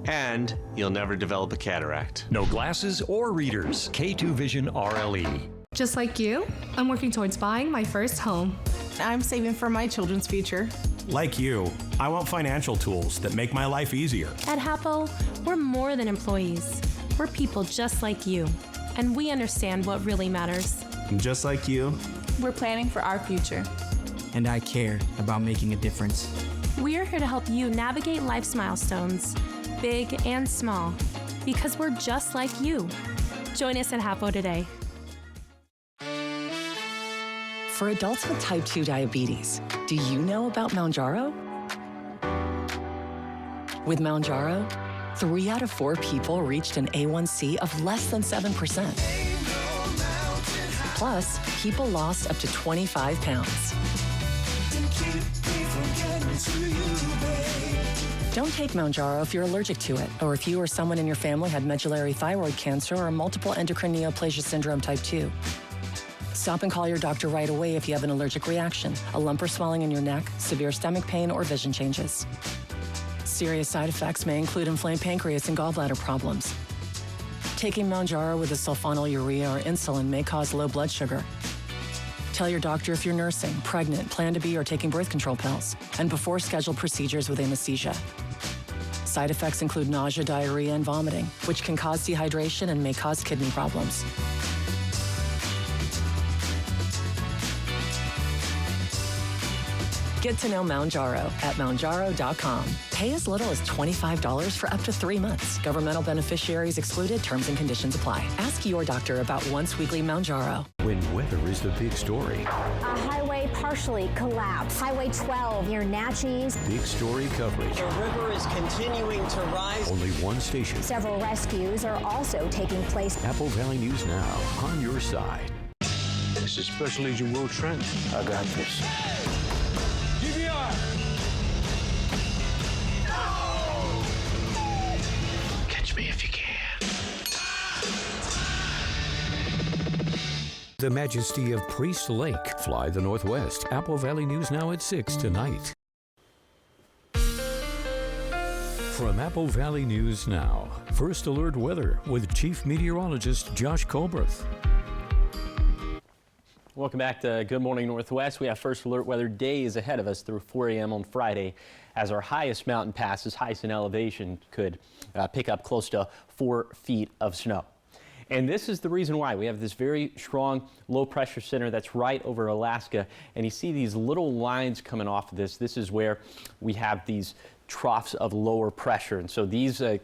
And you'll never develop a cataract. No glasses or readers. K2 Vision RLE. Just like you, I'm working towards buying my first home. I'm saving for my children's future. Like you, I want financial tools that make my life easier. At Hapo, we're more than employees. We're people just like you. And we understand what really matters. And just like you, we're planning for our future. And I care about making a difference. We're here to help you navigate life's milestones, big and small, because we're just like you. Join us at Hapo today. For adults with type 2 diabetes, do you know about Mounjaro? With Mounjaro, 3 out of 4 people reached an A1C of less than 7%. Plus, people lost up to 25 pounds. Don't take Mounjaro if you're allergic to it, or if you or someone in your family had medullary thyroid cancer or multiple endocrine neoplasia syndrome type 2. Stop and call your doctor right away if you have an allergic reaction, a lump or swelling in your neck, severe stomach pain, or vision changes. Serious side effects may include inflamed pancreas and gallbladder problems. Taking Mounjaro with a sulfonylurea or insulin may cause low blood sugar. Tell your doctor if you're nursing, pregnant, plan to be, or taking birth control pills, and before scheduled procedures with anesthesia. Side effects include nausea, diarrhea, and vomiting, which can cause dehydration and may cause kidney problems. Get to know Mounjaro at mounjaro.com. Pay as little as $25 for up to 3 months. Governmental beneficiaries excluded. Terms and conditions apply. Ask your doctor about once-weekly Mounjaro. When weather is the big story. A highway partially collapsed. Highway 12 near Natchez. Big story coverage. The river is continuing to rise. Only one station. Several rescues are also taking place. Apple Valley News Now, on your side. This is Special Agent Will Trent. I got this. GBR! Catch me if you can. The majesty of Priest Lake. Fly the Northwest. Apple Valley News Now at 6 tonight. From Apple Valley News Now, First Alert Weather with Chief Meteorologist Josh Colbreth. Welcome back to Good Morning Northwest. We have First Alert Weather days ahead of us through 4 a.m. on Friday, as our highest mountain passes, highest in elevation, could pick up close to 4 feet of snow. And this is the reason why. We have this very strong low pressure center that's right over Alaska, and you see these little lines coming off of this. This is where we have these troughs of lower pressure, and so these, they're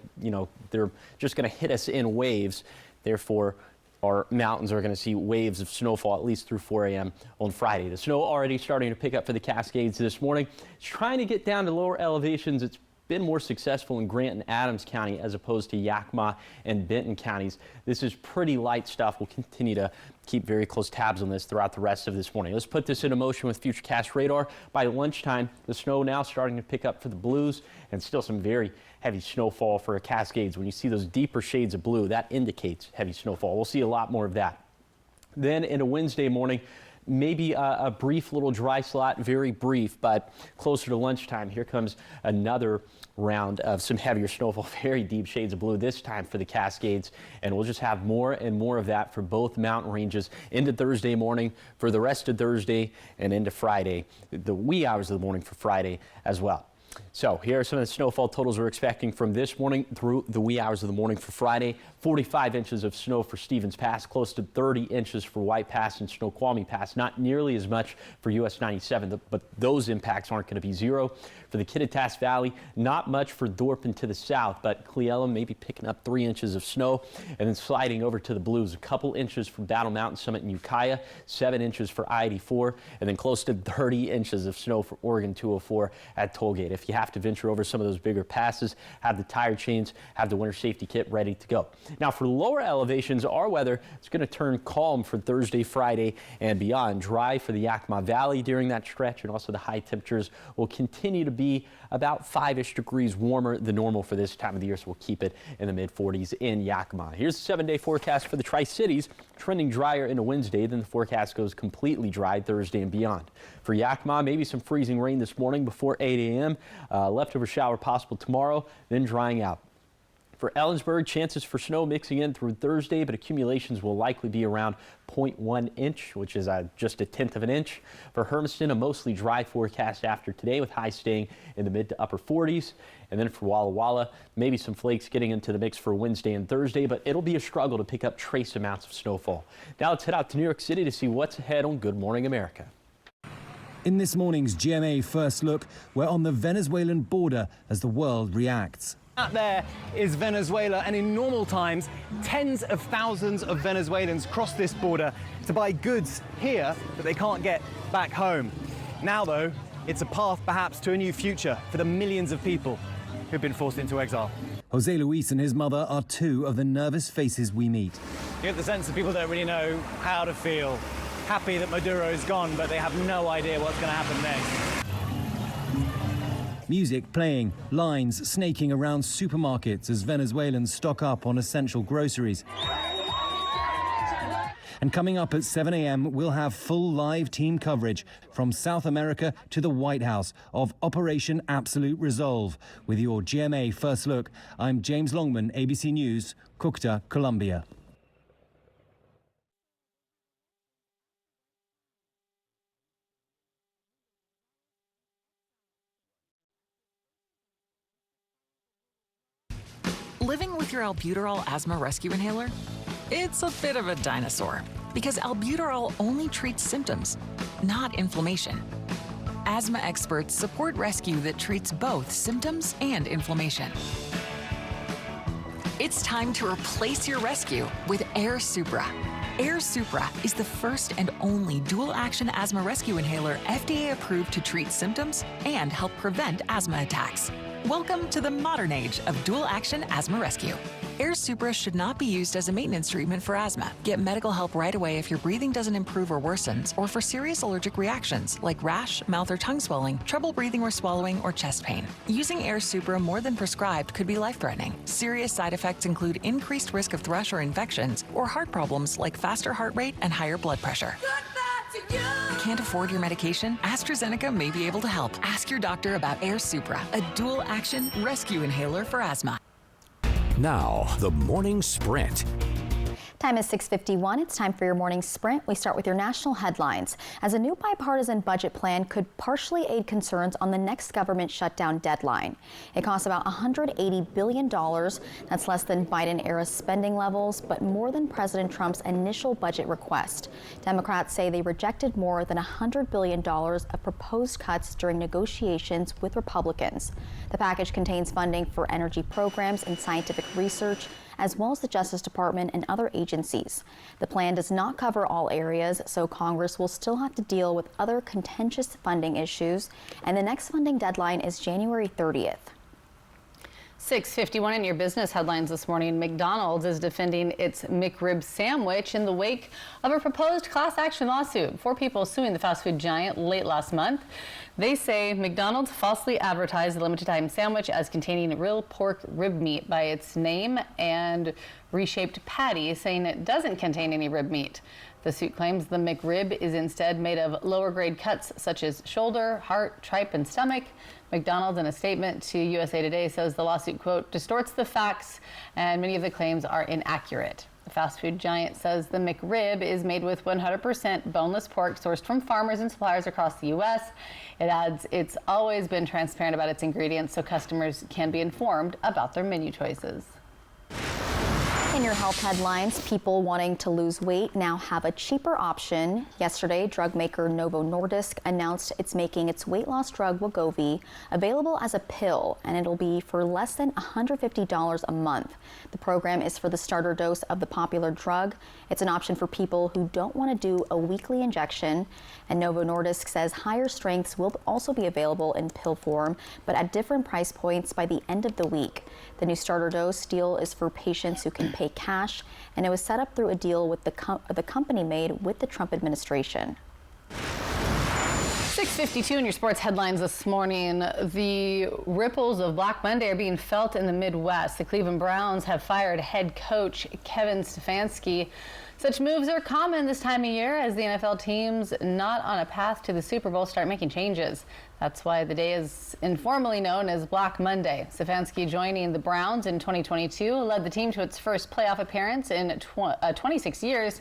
just going to hit us in waves. Therefore, our mountains are going to see waves of snowfall at least through 4 a.m. on Friday. The snow already starting to pick up for the Cascades this morning. It's trying to get down to lower elevations. It's been more successful in Grant and Adams County as opposed to Yakima and Benton counties. This is pretty light stuff. We'll continue to keep very close tabs on this throughout the rest of this morning. Let's put this into motion with Futurecast radar. By lunchtime, the snow now starting to pick up for the Blues, and still some very heavy snowfall for the Cascades. When you see those deeper shades of blue, that indicates heavy snowfall. We'll see a lot more of that. Then into Wednesday morning, maybe a brief little dry slot, very brief, but closer to lunchtime, here comes another round of some heavier snowfall, very deep shades of blue this time for the Cascades, and we'll just have more and more of that for both mountain ranges into Thursday morning, for the rest of Thursday, and into Friday, the wee hours of the morning for Friday as well. So here are some of the snowfall totals we're expecting from this morning through the wee hours of the morning for Friday. 45 inches of snow for Stevens Pass, close to 30 inches for White Pass and Snoqualmie Pass. Not nearly as much for US 97, but those impacts aren't going to be zero. For the Kittitas Valley, not much for Dorpen to the south, but Cle Elum maybe picking up 3 inches of snow, and then sliding over to the Blues. A couple inches for Battle Mountain Summit and Ukiah, 7 inches for I-84, and then close to 30 inches of snow for Oregon 204 at Tollgate. If you have to venture over some of those bigger passes, have the tire chains, have the winter safety kit ready to go. Now for lower elevations, our weather is going to turn calm for Thursday, Friday, and beyond. Dry for the Yakima Valley during that stretch, and also the high temperatures will continue to be about 5-ish degrees warmer than normal for this time of the year, so we'll keep it in the mid-40s in Yakima. Here's the 7-day forecast for the Tri-Cities, trending drier into Wednesday. Then the forecast goes completely dry Thursday and beyond. For Yakima, maybe some freezing rain this morning before 8 a.m. Leftover shower possible tomorrow, then drying out. For Ellensburg, chances for snow mixing in through Thursday, but accumulations will likely be around 0.1 inch, which is just a tenth of an inch. For Hermiston, a mostly dry forecast after today, with highs staying in the mid to upper 40s. And then for Walla Walla, maybe some flakes getting into the mix for Wednesday and Thursday, but it'll be a struggle to pick up trace amounts of snowfall. Now let's head out to New York City to see what's ahead on Good Morning America. In this morning's GMA First Look, we're on the Venezuelan border as the world reacts. Out there is Venezuela, and in normal times, tens of thousands of Venezuelans cross this border to buy goods here that they can't get back home. Now, though, it's a path perhaps to a new future for the millions of people who've been forced into exile. Jose Luis and his mother are two of the nervous faces we meet. You get the sense that people don't really know how to feel. Happy that Maduro is gone, but they have no idea what's going to happen next. Music playing, lines snaking around supermarkets as Venezuelans stock up on essential groceries. And coming up at 7 a.m, we'll have full live team coverage from South America to the White House of Operation Absolute Resolve. With your GMA First Look, I'm James Longman, ABC News, Cúcuta, Colombia. Living with your albuterol asthma rescue inhaler? It's a bit of a dinosaur because albuterol only treats symptoms, not inflammation. asthma experts support rescue that treats both symptoms and inflammation. It's time to replace your rescue with Air Supra. Air Supra is the first and only dual-action asthma rescue inhaler FDA approved to treat symptoms and help prevent asthma attacks. Welcome to the modern age of dual-action asthma rescue. Air Supra should not be used as a maintenance treatment for asthma. Get medical help right away if your breathing doesn't improve or worsens, or for serious allergic reactions like rash, mouth or tongue swelling, trouble breathing or swallowing, or chest pain. Using Air Supra more than prescribed could be life-threatening. Serious side effects include increased risk of thrush or infections, or heart problems like faster heart rate and higher blood pressure. Can't afford your medication? AstraZeneca may be able to help. Ask your doctor about Air Supra, a dual-action rescue inhaler for asthma. Now, the Morning Sprint. Time is 6:51. It's time for your morning sprint. We start with your national headlines. As a new bipartisan budget plan could partially aid concerns on the next government shutdown deadline. It costs about $180 billion. That's less than Biden-era spending levels, but more than President Trump's initial budget request. Democrats say they rejected more than $100 billion of proposed cuts during negotiations with Republicans. The package contains funding for energy programs and scientific research, as well as the Justice Department and other agencies. The plan does not cover all areas, so Congress will still have to deal with other contentious funding issues, and the next funding deadline is January 30th. 6:51 in your business headlines this morning. McDonald's is defending its McRib sandwich in the wake of a proposed class action lawsuit. 4 people suing the fast food giant late last month. They say McDonald's falsely advertised the limited time sandwich as containing real pork rib meat by its name and reshaped patty, saying it doesn't contain any rib meat. The suit claims the McRib is instead made of lower grade cuts such as shoulder, heart, tripe, and stomach. McDonald's, in a statement to USA Today, says the lawsuit, quote, distorts the facts and many of the claims are inaccurate. The fast food giant says the McRib is made with 100% boneless pork sourced from farmers and suppliers across the U.S. It adds it's always been transparent about its ingredients so customers can be informed about their menu choices. In your health headlines, people wanting to lose weight now have a cheaper option. Yesterday, drug maker Novo Nordisk announced it's making its weight loss drug Wegovy available as a pill, and it'll be for less than $150 a month. The program is for the starter dose of the popular drug. It's an option for people who don't want to do a weekly injection, and Novo Nordisk says higher strengths will also be available in pill form, but at different price points by the end of the week. The new starter dose deal is for patients who can pay cash, and it was set up through a deal with the company made with the Trump administration. 6:52 in your sports headlines this morning. The ripples of Black Monday are being felt in the Midwest. The Cleveland Browns have fired head coach Kevin Stefanski. Such moves are common this time of year as the NFL teams not on a path to the Super Bowl start making changes. That's why the day is informally known as Black Monday. Stefanski, joining the Browns in 2022, led the team to its first playoff appearance in 26 years.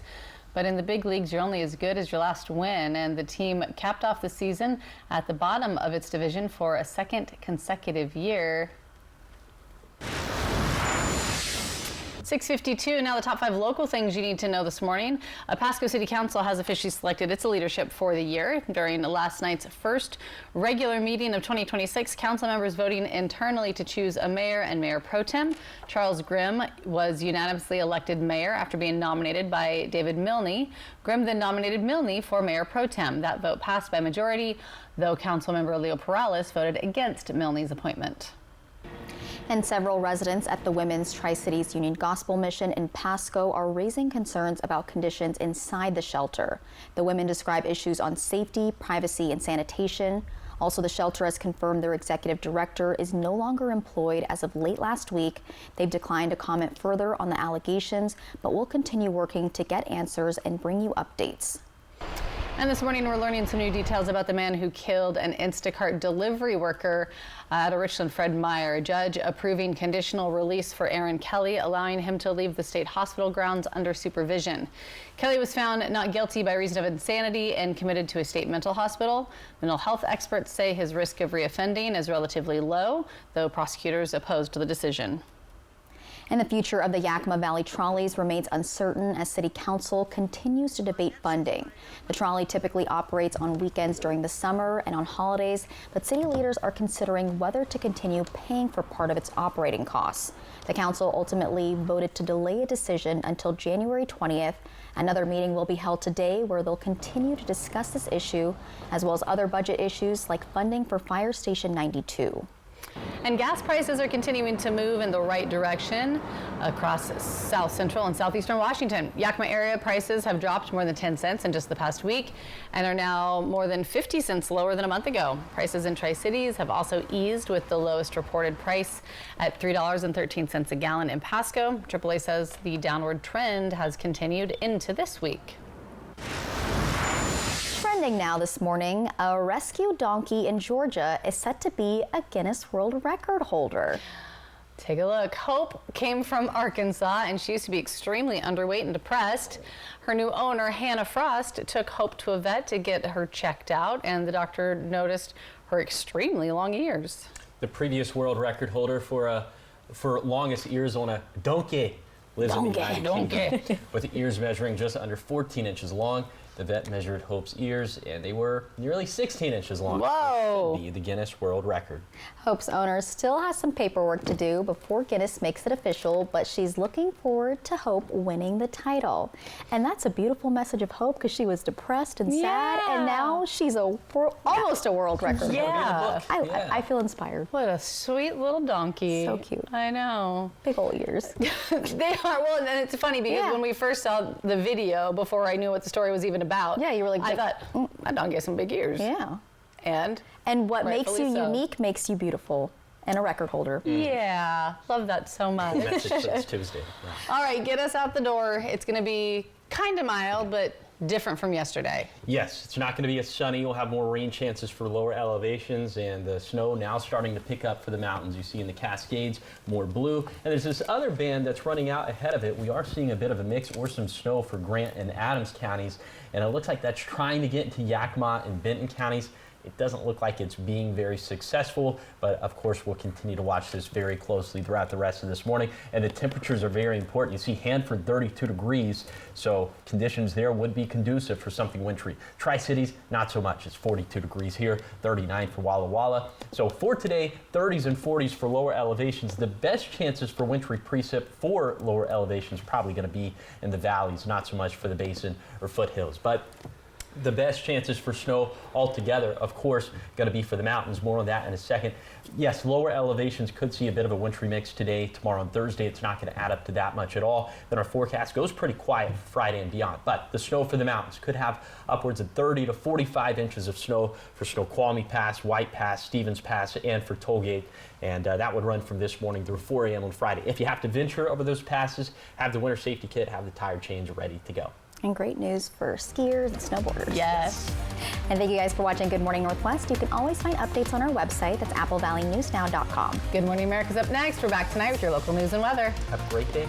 But in the big leagues, you're only as good as your last win, and the team capped off the season at the bottom of its division for a second consecutive year. 6:52, now the top 5 local things you need to know this morning. Pasco City Council has officially selected its leadership for the year. During last night's first regular meeting of 2026, council members voting internally to choose a mayor and mayor pro tem. Charles Grimm was unanimously elected mayor after being nominated by David Milne. Grimm then nominated Milne for mayor pro tem. That vote passed by majority, though council member Leo Perales voted against Milne's appointment. And several residents at the Women's Tri-Cities Union Gospel Mission in Pasco are raising concerns about conditions inside the shelter. The women describe issues on safety, privacy, and sanitation. Also, the shelter has confirmed their executive director is no longer employed as of late last week. They've declined to comment further on the allegations, but will continue working to get answers and bring you updates. And this morning, we're learning some new details about the man who killed an Instacart delivery worker at a Richland Fred Meyer. A judge approving conditional release for Aaron Kelly, allowing him to leave the state hospital grounds under supervision. Kelly was found not guilty by reason of insanity and committed to a state mental hospital. Mental health experts say his risk of reoffending is relatively low, though prosecutors opposed the decision. And the future of the Yakima Valley trolleys remains uncertain as City Council continues to debate funding. The trolley typically operates on weekends during the summer and on holidays, but city leaders are considering whether to continue paying for part of its operating costs. The council ultimately voted to delay a decision until January 20th. Another meeting will be held today where they'll continue to discuss this issue, as well as other budget issues like funding for Fire Station 92. And gas prices are continuing to move in the right direction across South Central and Southeastern Washington. Yakima area prices have dropped more than 10 cents in just the past week and are now more than 50 cents lower than a month ago. Prices in Tri-Cities have also eased, with the lowest reported price at $3.13 a gallon in Pasco. AAA says the downward trend has continued into this week. Trending now this morning, a rescue donkey in Georgia is set to be a Guinness World Record holder. Take a look. Hope came from Arkansas, and she used to be extremely underweight and depressed. Her new owner, Hannah Frost, took Hope to a vet to get her checked out, and the doctor noticed her extremely long ears. The previous world record holder for longest ears on a donkey lives in the United Kingdom, with ears measuring just under 14 inches long. The vet measured Hope's ears, and they were nearly 16 inches long. Whoa! Which should be the Guinness World Record. Hope's owner still has some paperwork to do before Guinness makes it official, but she's looking forward to Hope winning the title. And that's a beautiful message of hope, because she was depressed and sad, and now she's almost a world record. Yeah. I feel inspired. What a sweet little donkey. So cute. I know. Big old ears. They are. Well, and it's funny because when we first saw the video, before I knew what the story was even about, you were like, I thought, that donkey has some big ears. Yeah. And what makes you so. unique makes you beautiful and a record holder. Yeah, love that so much. Message for this Tuesday. Yeah. All right, get us out the door. It's going to be kind of mild, but different from yesterday. Yes, it's not going to be as sunny. We'll have more rain chances for lower elevations, and the snow now starting to pick up for the mountains. You see in the Cascades, more blue. And there's this other band that's running out ahead of it. We are seeing a bit of a mix or some snow for Grant and Adams counties, and it looks like that's trying to get into Yakima and Benton counties. It doesn't look like it's being very successful, but of course we'll continue to watch this very closely throughout the rest of this morning. And the temperatures are very important. You see Hanford 32 degrees, so conditions there would be conducive for something wintry. Tri-Cities, not so much. It's 42 degrees here, 39 for Walla Walla. So for today, 30s and 40s for lower elevations. The best chances for wintry precip for lower elevations probably going to be in the valleys, not so much for the basin or foothills. But the best chances for snow altogether, of course, going to be for the mountains. More on that in a second. Yes, lower elevations could see a bit of a wintry mix today. Tomorrow and Thursday, it's not going to add up to that much at all. Then our forecast goes pretty quiet Friday and beyond. But the snow for the mountains could have upwards of 30 to 45 inches of snow for Snoqualmie Pass, White Pass, Stevens Pass, and for Tollgate. And that would run from this morning through 4 a.m. on Friday. If you have to venture over those passes, have the winter safety kit, have the tire change ready to go. And great news for skiers and snowboarders. Yes. And thank you guys for watching Good Morning Northwest. You can always find updates on our website. That's applevalley.newsnow.com. Good Morning America's up next. We're back tonight with your local news and weather. Have a great day.